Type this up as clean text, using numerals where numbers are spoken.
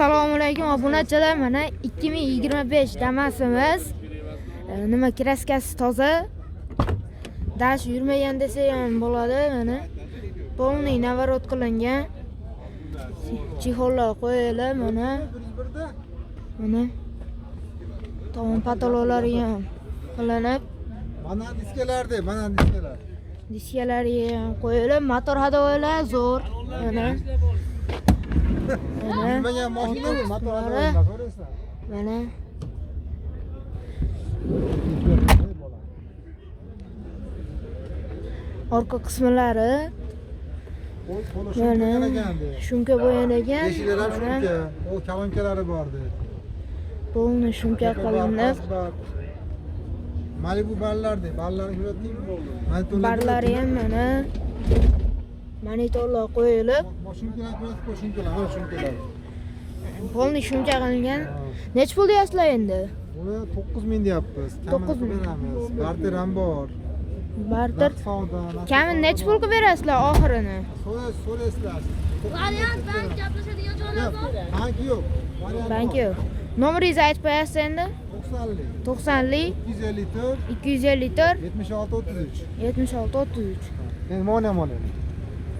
Assalomu alaykum obunachilar. Mana 2025 Damas'imiz. Nima kraskasi toza. Dash yurmagan desa ham bo'ladi. Mana polniy navarot qilingan. Chexollar qo'yilib, mana. Tomon patololari ham qilinib. Mana diskalarda, mana diskalar. Diskalari ham qo'yilib, motor hadovalar zo'r. Mana. Yurmagan mashina bu, motor hadovalar ko'rasizlar. Mana. Orqa qismlari mana shumka bo'yanagan. Eshiklar ham shumka, o kalonkalari bordi. Polni shumka qilinib. Malibu ballardi, ballarni ko'rdingmi? Barlari ham mana monitorlar qo'yilib, Shumkalar ko'rasiz, shumkalar, shumkalar. polni shumka qilingan. Nech pul deyapsizlar endi? Buni 9000 deyapmiz. 9000 beramiz. Barter ham bor. Barter. Kami nech pulga berasizlar oxirini? So'raysizlar. Variant bank gaplashadigan joylar bor. Bank yo'q. Bank yo'q. Nomeringizni aytib qo'yasiz endi? 90lik 254 254 76 33. 76 33. Endi mana.